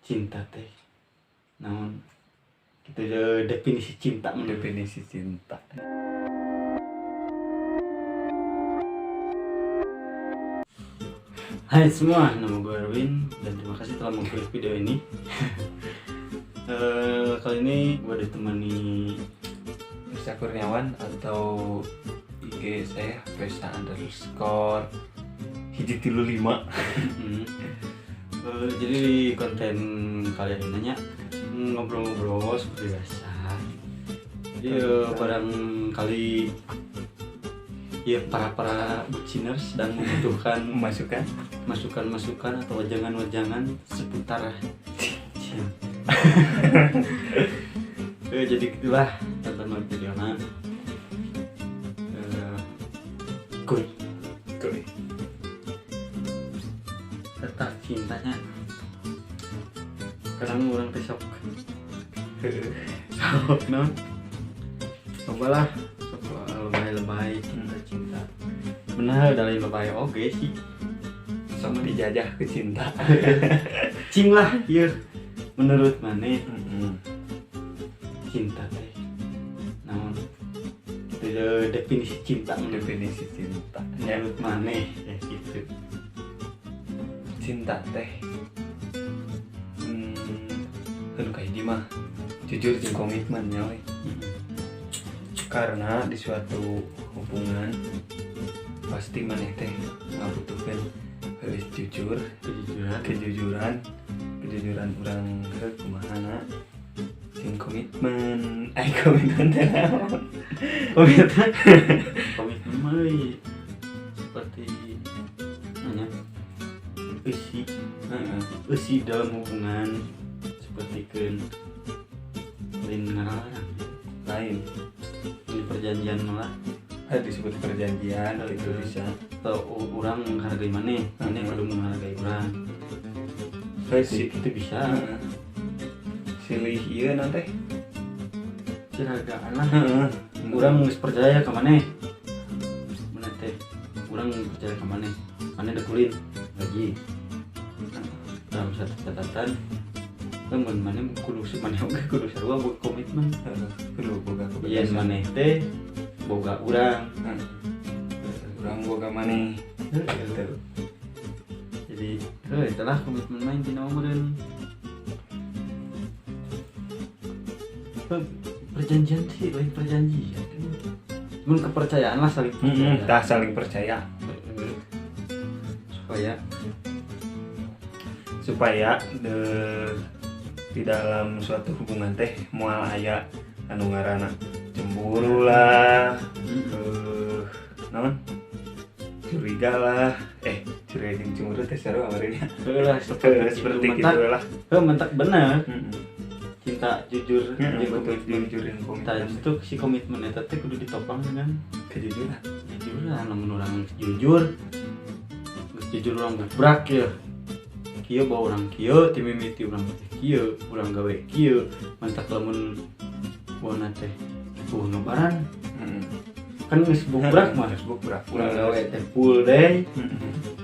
cinta teh naon gitu definisi cinta definisi cinta. Hai semua, nama gue Erwin dan terima kasih telah mengklik video ini. Kali ini gue ditemani Vesa Kurniawan atau IG saya Vesa_hiji35. Jadi di konten kali ini nanya ngobrol-ngobrol seperti biasa. Jadi barangkali ya para buciners sedang membutuhkan masukan atau wajangan seputar cinta. Jadi itulah tonton videonya. Kuy tentang cintanya kadang orang teh sok non cobalah lebay cinta benar dari lebay oke sih sama dijajah ke cinta. cing lah ya menurut mana cinta teh naon definisi cinta menurut mana ya gitu. Cinta teh kan kayak di mah jujur jeung komitmennya we. Karena di suatu hubungan pasti maneh teh ngabutuhkeun kejujuran urang kumahana jeung komitmen teh naon komitmen mah seperti nanya usi dalam hubungan seperti lain ngarang lain di perjanjian malah disebut perjanjian itu bisa atau orang menghargai mana kudu menghargai orang itu bisa silih ieu nanti ciragaan lah orang geus percaya ka maneh teh orang percaya ka maneh dekulin gaji dalam satu catatan teman maneh kudu sarua buat komitmen kudu boga yen maneh teh boga urang boga maneh jadi itulah komitmen main tina umeureun perjanjian sih lain perjanjian cuman kepercayaan lah saling percaya saling percaya supaya di dalam suatu hubungan teh moal aya anu ngaranna cemburu lah naon curiga lah curiga jeung cemburu teh sarua amarina seperti mentak, gitu lah mentak bener cinta jujur jujur yang komitmen itu si komitmen eta teh kudu ditopang dengan kejujuran namun orang jujur orang bubrak ya kieu bawa orang kieu ti mimiti urang kieu urang gawe kieu mantak lamun buana teh ngabaran kan geus bubrak mah urang gawe teh full day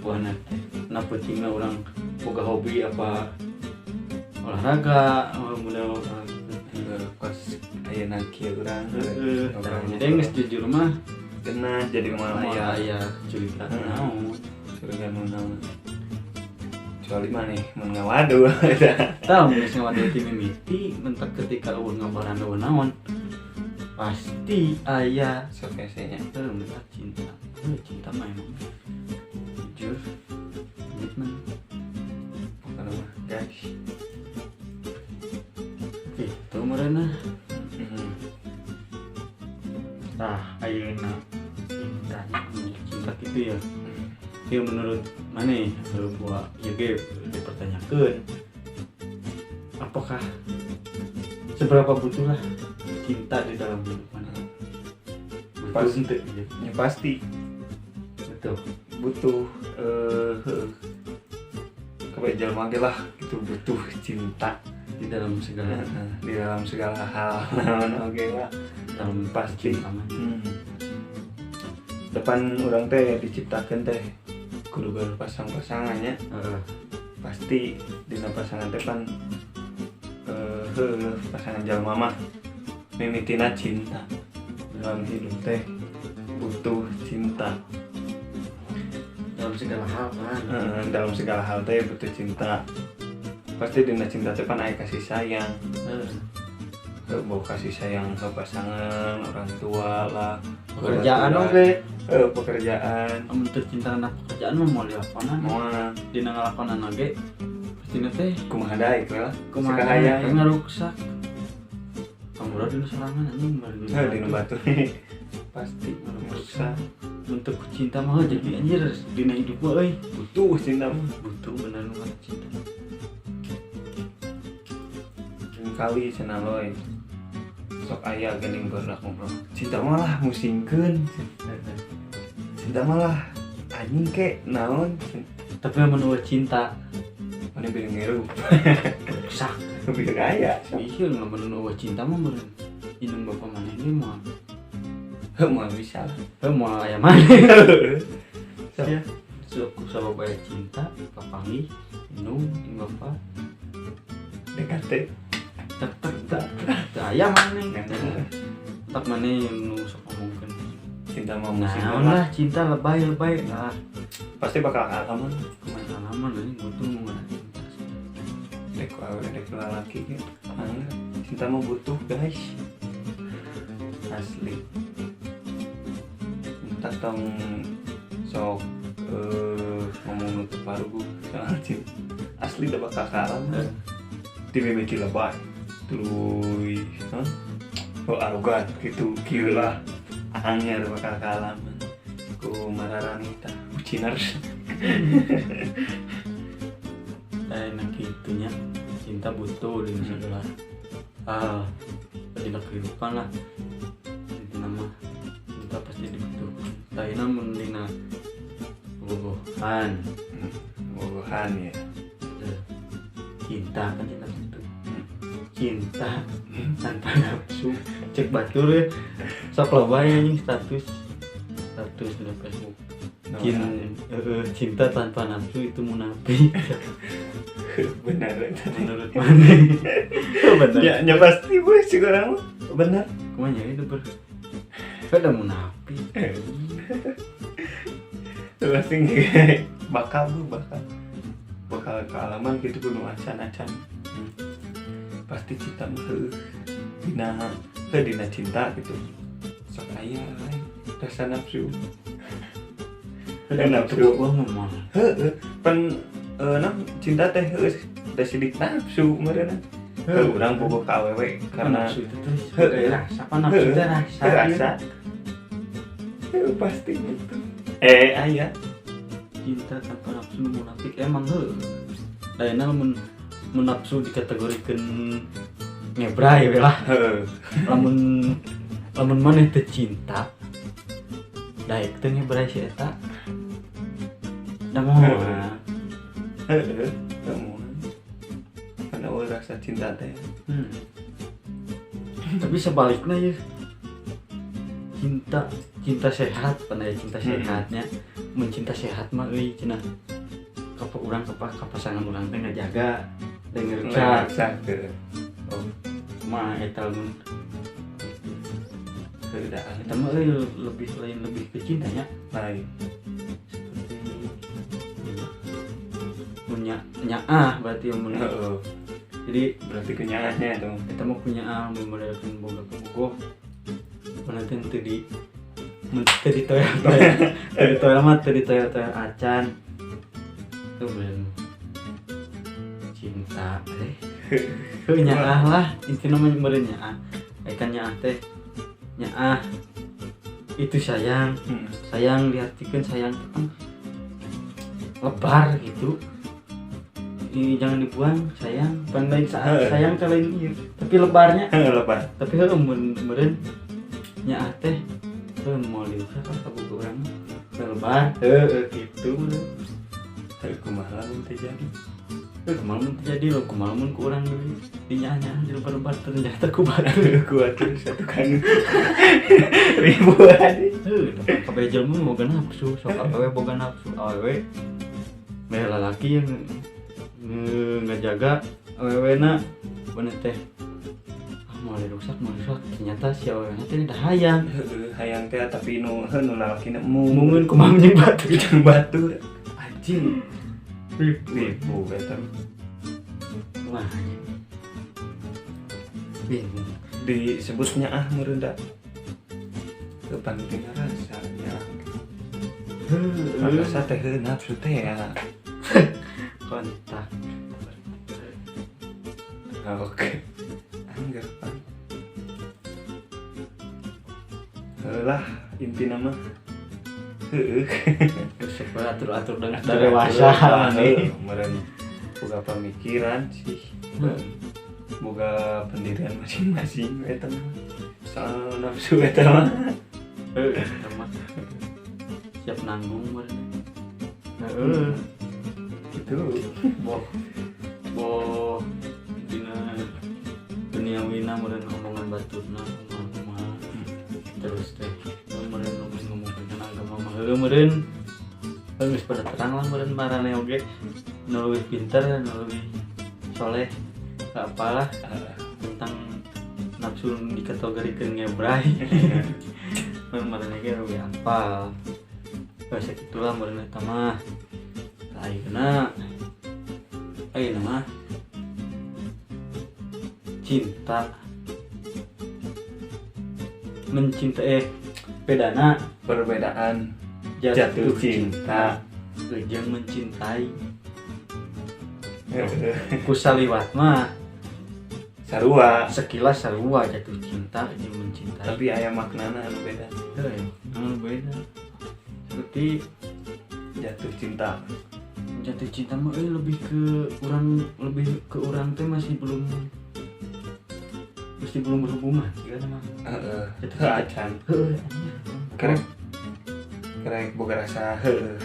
buana teh na pentingna urang boga hobi apa olahraga model pas ayeuna kieu urang jadi geus jujur mah kena jadi moal aya cerita naon curiga naon kecuali maneh mun ngawadu tah mun geus ngawadu ti mimiti mentak ketika urang ngabaran naon pasti aya sok ese nya mentak cinta mah emang jujur komitmen bukan mah guys itu meureunna ayeuna cinta gitu ya. Ya menurut mana buat YG dipertanyakan apakah seberapa butuhlah cinta di dalam hidup mana? Pasti betul butuh kebaik jalma ge lah itu butuh cinta di dalam segala hal oke lah dalam pasti depan orang teh diciptakan teh kudu berpasang-pasangannya pasti di dina pasangan teh kan pasangan jalma mah mimitina cinta dalam hidup teh butuh cinta dalam segala hal kan. dalam segala hal teh butuh cinta. Pasti dina cinta teh pan aya kasih sayang. Bawa kasih sayang ke pasangan, orang tua lah, Pekerjaan oke. Pekerjaan. Amun teu cinta na pekerjaan mah mau dilakonan. Moal Dina ngalakonan oge pastina teh kumaha daek we lah. kumaha Sakahayang. teh ngaruksak. Kamura dina sorangan anjing bari Dina batu. Pasti ngaruksak. Untuk cinta mah jadi anjir dina hidup mah euy. Butuh cinta mah. Butuh bener nu cinta. Kali cenah loy. Sok aya geuning beureunak ngobrol. Cinta malah musingkeun. Cinta malah anjing ke naon. Tapi amun eueuh cinta Mana bilang ngerup. sak Bilang aya. ieu lamun eueuh cinta mah meureun indung bapa maneh ge moal Moal bisa lah. moal aya maneh. Sok. Ya, sok sabab aya cinta papanggih indung ing bapa Dekat teh. tek teu aya maneh tak maneh nu sok ngomongkeun. Cinta mah Nah, musingkeun lah cinta lebay lah. pasti bakal kalah mah. Pengalaman anjing butuh mun cinta. Dek awe dek lalaki ge. Cinta mah butuh guys. Asli. Cinta tong sok ngomong nutup parugu soal cinta. Asli da bakal kalah mah. Dimimiti lebay. Tuluy, oh arogan gitu, kieu lah. Anger bakal kalah mah. Ku mararanita, buciners. Enak gitunya cinta butuh di segala hal dina kehidupan lah. Intina mah cinta pasti dibutuhkan. Lainna mun dina bobogohan Bobohan ya. cinta kan cinta butuh. Cinta tanpa nafsu cek batur ya sok lebay anjing status di Facebook. Cinta tanpa nafsu itu munafik. Benar. Menurut mana? Benar. Ya pasti gue sih orang mah. Benar. Kumanya itu kada munafik. Pasti bakal kealaman gitu kudu acan-acan. Pasti cinta mah dina cinta gitu. Sok aya rasa nafsu. Nafsu. Gua ngomong. Pan cinta teh da sidik nafsu meureun. Urang boga ka awewe karena nafsu itu tuh rasa apa nafsu itu rasa. Pasti gitu. Aya cinta tanpa nafsu munafik emang lainnya menafsu dikategorikan ngebrai we lah. lamun maneh teu cinta daek teu ngebrai si eta da moal. Karena rasa cinta teh. Tapi sebaliknya ya cinta sehat pada cinta sehatnya mencinta sehat mah euy cenah ka urang ka pasangan urang teh ngajaga denger Rasa oh mah eta mun keadaan eta mah euy lebih ke cintanya lain. seperti punya berarti yang mun jadi Berarti kenyaannya dong. kita mau punya memodalkan boga bogoh nanti teu ditoya acan tuh bener cinta nyaah lah intinya mah meureun nyaah kan nyaah teh nyaah itu sayang diartikan sayang itu kan lebar gitu. Ini jangan dibuang sayang pandai saat sayang kalian iya tapi lebarnya Lebar. tapi meureun nyaah teh mau diusaha kan kabu urang lebar gitu Tapi kumaha lamun teh jadi. kemarin terjadi loh kemarin ku urang deui dinyaanya di lebar-lebar ternyata ku batu Kuat terus satu kan ribuan. kabeh jelema boga nafsu sok awewe boga nafsu awewe meh lalaki yang ngajaga awewena bener teh mau rusak ternyata si awewena teh dah hayang hayang teh tapi nu lalaki mungkin kumaha jeung batu jeung batu anjing ribu eta wah bingung disebutnya merendah kepentingan rasanya rasa teh nafsu teh ya kontak oke anggapan lah inti nama supaya atur dengan dewasa nih meren boga pemikiran sih boga pendirian masing-masing eta soal nafsu eta mah siap nanggung meren gitu boh dina duniawina meureun omongan baturna kumaha terus teh meureun ngomong tentang agama mah meureun geus pada terang lah meureun marane oge nu leuwih pinter nu leuwih soleh apalah tentang nafsu dikategorikeun ngebrai marane ge leuwih apal geus kitulah meureun eta mah ayeuna mah cinta mencintai bedana perbedaan jatuh cinta jeung mencintai kusaliwat mah sarua sekilas sarua jatuh cinta jeung mencintai tapi aya maknana anu beda beda seperti jatuh cinta mah lebih ke orang teh masih belum berhubungan gimana mah acan kerek boga rasa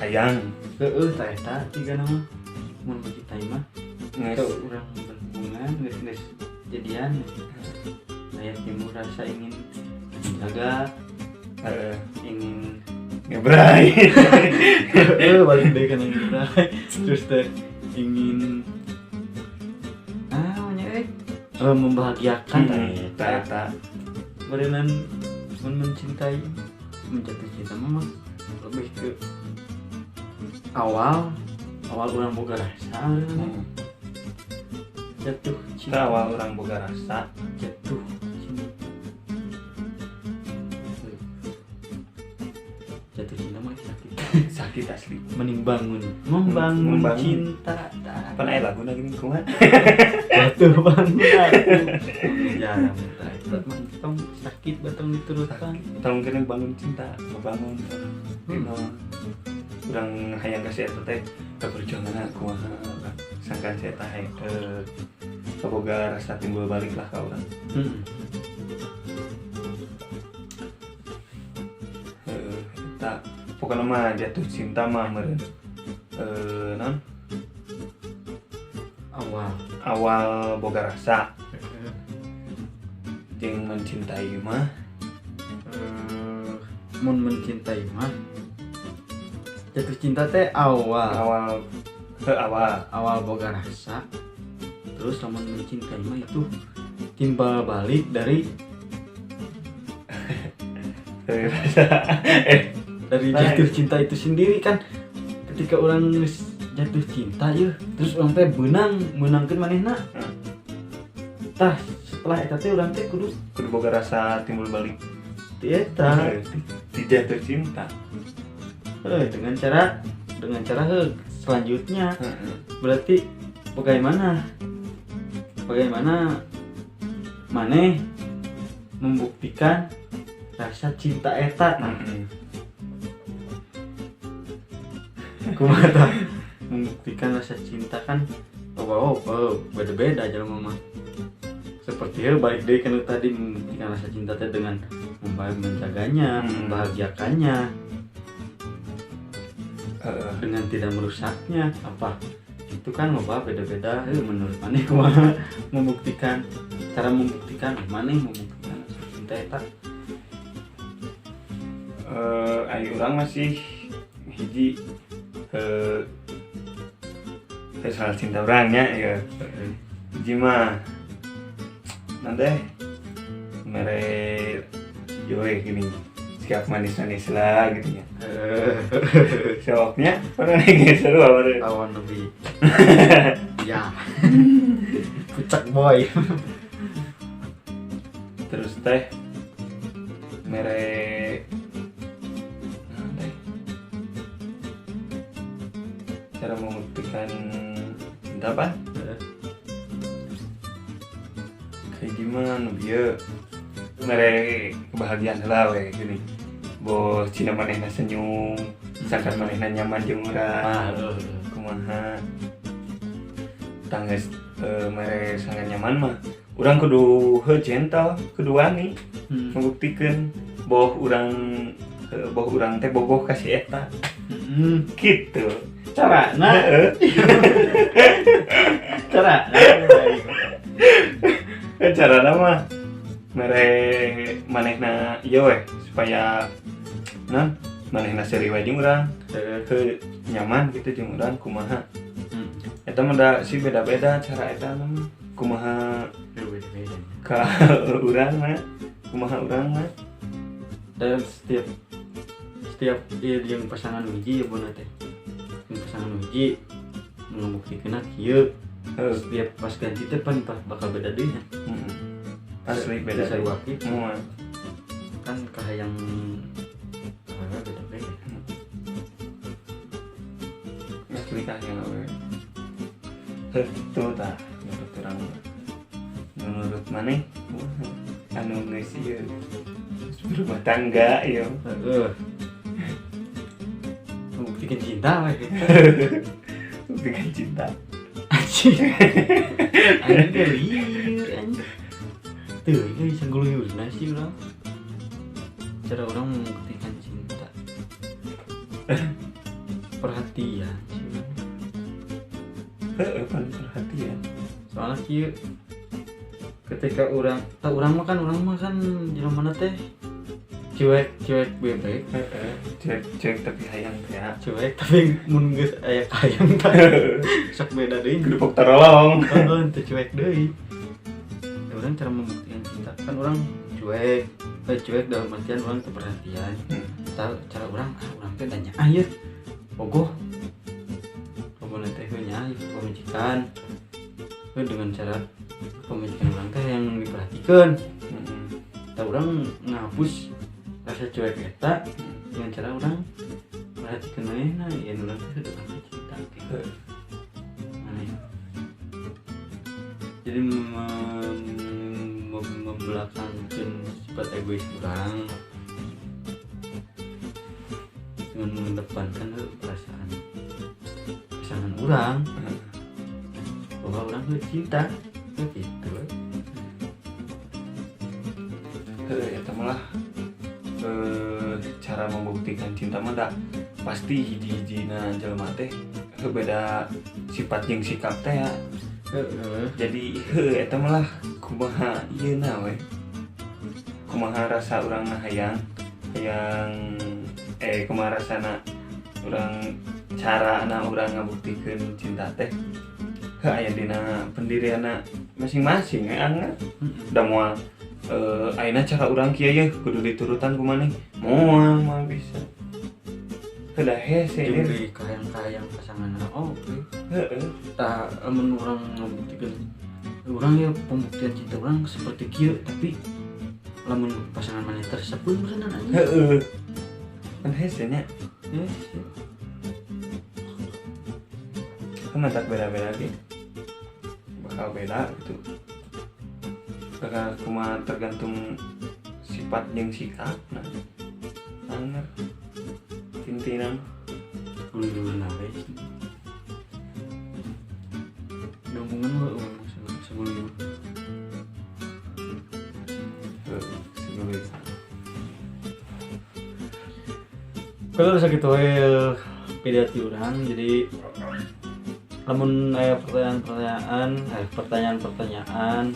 hayang tah eta tigana mah mun mencintai mah geus urang berhubungan geus jadian aya timbul rasa ingin menjaga ingin ngebrai balik deh kan ngebrai terus teh ingin membahagiakan eta berenang mencintai menjatuh cinta mah lebih ke awal orang boga rasa jatuh cinta awal orang boga rasa jatuh cinta mah sakit asli membangun cinta pan aya laguna gini kumaha jatuh bangun jarang tong sakit batang diturutkan tong kena bangun cinta ngebangun urang hayang ka eta teh perjuangan kumaha sangkan saya teh kaboga rasa timbul balik lah ka urang eta pokoknya mah jatuh cinta mah meureun non awal boga rasa jeung mencintai mah mun mencintai mah jatuh cinta teh awal boga rasa terus lamun mencintai mah itu timbal balik dari rasa dari jatuh cinta itu sendiri kan ketika orang jatuh cinta ya terus orang teh menangkeun manehna tah setelah eta teh urang teh kudu boga rasa timbul balik ti eta ti jatuh cinta dengan cara selanjutnya berarti bagaimana maneh membuktikan rasa cinta eta kumaha tah membuktikan rasa cinta kan beda-beda jelema mah seperti balik deui kan tadi membuktikan rasa cinta teh dengan menjaganya membahagiakannya dengan tidak merusaknya apa itu kan beda-beda menurut maneh kumaha membuktikan maneh membuktikan rasa cinta eta ayo urang masih hiji soal cinta orangnya ya Jima nanti mere yoe gini siap manis-manis lah gitu ya soknya pernah nih seru apa deh Awan lebih ya pucak boy. terus teh mere nanti cara membuktikan cinta apa kayak gimana biar mere kebahagiaan lah we gini bos cina manehna senyum sangkan manehna nyaman jeung urang kumaha tangges mere sangat nyaman mah urang kudu gentle kudu wani membuktikan boh urang teh bogoh kasih eta gitu Carana cara nama mere manehna ieu we supaya manehna seuri wae jeung urang teu nyaman gitu jeung urang kumaha eta mah da si beda-beda cara eta mah kumaha ka urang mah kumaha urang mah dan setiap dia yang pasangan uji ya bener teh yang pasangan uji membuktikan kieu setiap pas ganti teh pan bakal beda deui nya asli beda saya wakil semua kan kahayang beda-beda asli kahayang we itu tah menurut urang menurut maneh anu geus ieu berumah tangga ya membuktikan cinta we membuktikan cinta anjing teh lieur anjing teu ini sangguluyurna sih urang cara orang membuktikan cinta perhatian sih urang paling perhatian soalnya kieu ketika urang mah kan jelema mana teh cuek bebek cuek tapi hayang teh cuek tapi mun geus aya hayang tah sok beda deui kudu pok tarolong teu cuek deui urang cara membuktikan cinta kan urang cuek dalam artian urang teu perhatian cara urang teh tanya ieu bogoh pokona teh nya pemajikan dengan cara pemajikan urang teh yang diperhatikan urang ngapus rasa cuek eta dengan cara urang perhatikan manehna yen urang teh sudah sampai cinta gitu. Jadi membelakangkan sifat egois urang dengan mengedepankan perasaan pasangan urang bahwa urang cinta gitu. Eta malah cara membuktikan cinta mah da pasti hiji-hijina jelema teh beda sifat jeung sikap teh ya. Jadi eta malah kumaha ieuna we. Kumaha rasa urang hayang kumaha rasana urang carana urang ngabuktikeun cinta teh aya dina pendirianna masing-masing aya da moal ayeuna cara urang kieu ye kudu diturutan ku maneh moal mah bisa teu hese jadi kahayang pasanganna oke tah amun urang ngabuktikeun urang ya pembuktian cinta urang seperti kieu tapi lamun pasangan maneh tersebut beneran aja heeh kan hese nya yes kan tak beda-beda ge bakal beda gitu bakal kumaha tergantung sifat jeung sikap nah anger intina dulu we hubungan mah sebelum kalau sakit wae pediatri urang jadi lamun pertanyaan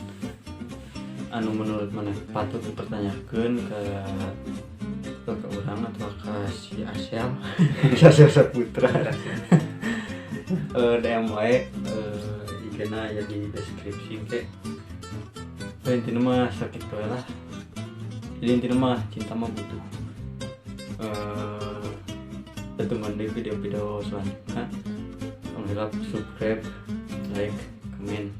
anu menurut mana patut dipertanyakan ke urang atau ke si Asyam Saputra DM wae IG-na ya di deskripsi ke. Intinya mah sakit wae lah. Jadi intinya mah cinta mah butuh. Ketemu di video-video selanjutnya. Jangan lupa subscribe, like, comment,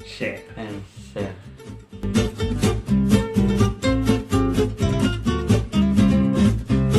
Share. and share.